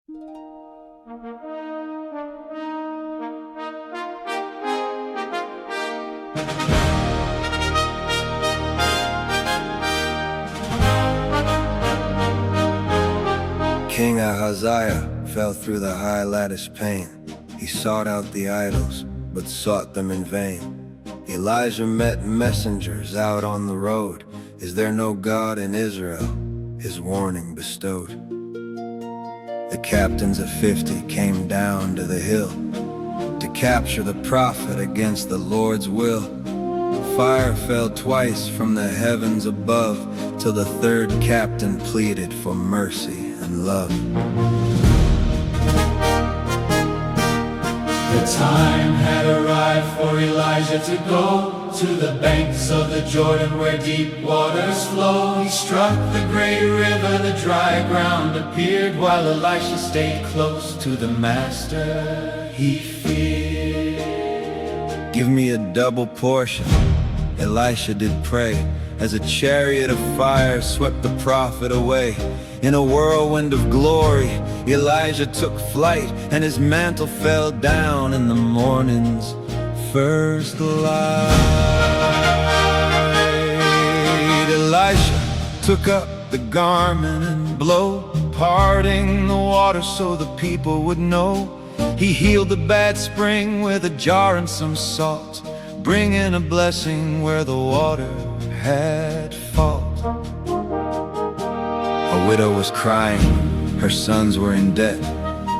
King Ahaziah fell through the high lattice pane. He sought out the idols, but sought them in vain. Elijah met messengers out on the road. Is there no God in Israel? His warning bestowed. The captains of 50 came down to the hill to capture the prophet against the Lord's will. Fire fell twice from the heavens above, till the third captain pleaded for mercy and love. The time had arrived for Elijah to go to the banks of the Jordan where deep waters flow. He struck the great river, the dry ground appeared, while Elisha stayed close to the master he feared. Give me a double portion, Elisha did pray, as a chariot of fire swept the prophet away. In a whirlwind of glory, Elijah took flight, and his mantle fell down in the morning's first light. Elisha took up the garment and blow, parting the water so the people would know. He healed the bad spring with a jar and some salt, bringing a blessing where the water had fault. A widow was crying, her sons were in debt,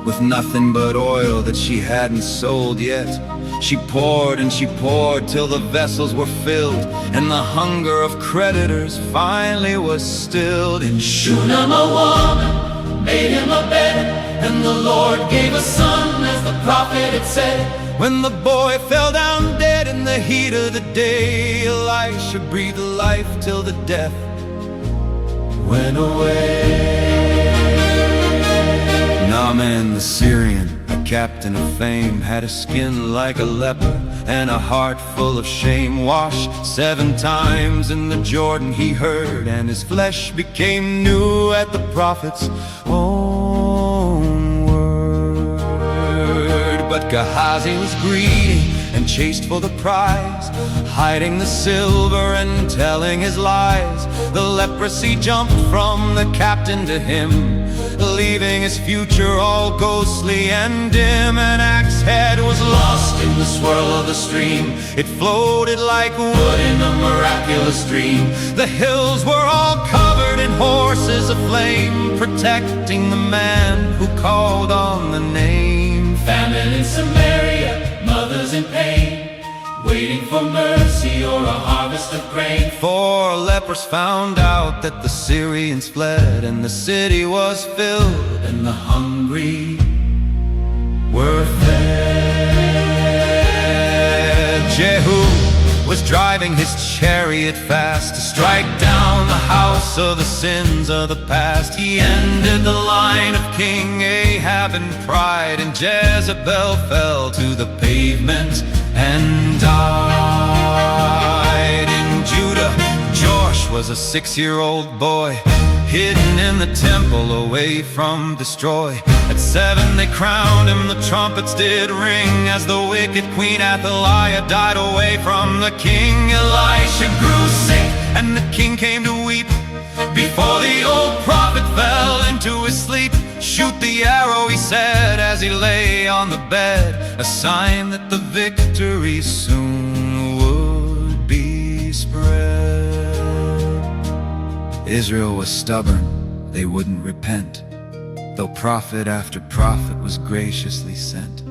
with nothing but oil that she hadn't sold yet. She poured and she poured till the vessels were filled, and the hunger of creditors finally was stilled. In Shunem a woman made him a bed, and the Lord gave a son as the prophet had said. When the boy fell down dead in the heat of the day, Elisha breathed life till the death went away. Naaman the Syrian, a captain of fame, had a skin like a leper and a heart full of shame. Washed 7 times in the Jordan he heard, and his flesh became new at the prophet's own word. But Gehazi was greedy and chased for the prize, hiding the silver and telling his lies. The leprosy jumped from the captain to him, leaving his future all ghostly and dim. An axe head was lost in the swirl of the stream. It floated like wood in a miraculous dream. The hills were all covered in horses aflame, protecting the man who called on the name. Famine in Samaria, mothers in pain, waiting for mercy or a harvest of grain. 4 lepers found out that the Syrians fled, and the city was filled, and the hungry were fed. Jehu was driving his chariot fast to strike down the house of the sins of the past. He ended the line of King Ahab in pride, and Jezebel fell to the pavement and died. In Judah, Joash was a 6-year-old boy, hidden in the temple away from destroy. At 7 they crowned him, the trumpets did ring, as the wicked Queen Athaliah died away from the king. Elisha grew sick, and the king came to weep, before the old prophet fell into his sleep. Shoot the arrow, he said, as he lay on the bed, a sign that the victory soon would be spread. Israel was stubborn, they wouldn't repent, though prophet after prophet was graciously sent.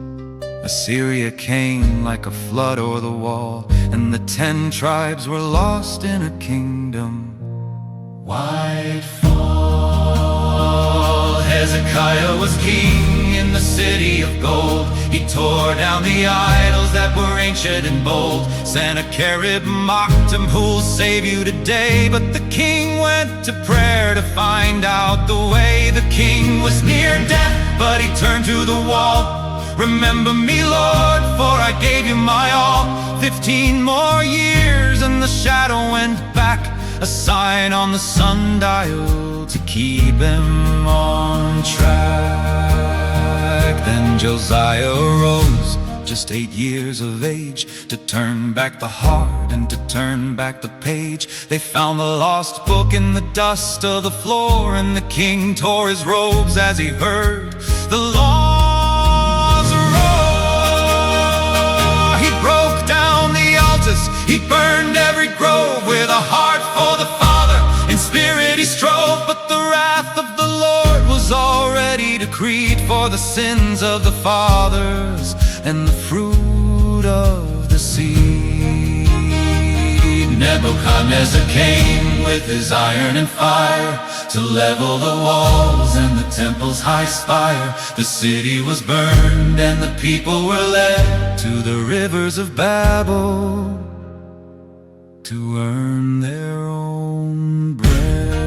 Assyria came like a flood o'er the wall, and the 10 tribes were lost in a kingdom wide fall. Hezekiah was king in the city of gold. He tore down the idols that were ancient and bold. Sennacherib mocked him, who'll save you today? But the king went to prayer to find out the way. The king was near death, but he turned to the wall. Remember me, Lord, for I gave you my all. 15 more years and the shadow went back, a sign on the sundial to keep him on track. Then Josiah arose, just 8 years of age, to turn back the heart and to turn back the page. They found the lost book in the dust of the floor, and the king tore his robes as he heard the laws roar. He broke down the altars, he burned every grove. With a heart for the Father, in spirit he strove. But the wrath of the Lord was already decreed for the sins of the fathers and the fruit of the seed. Nebuchadnezzar came with his iron and fire to level the walls and the temple's high spire. The city was burned and the people were led to the rivers of Babel to earn their own bread.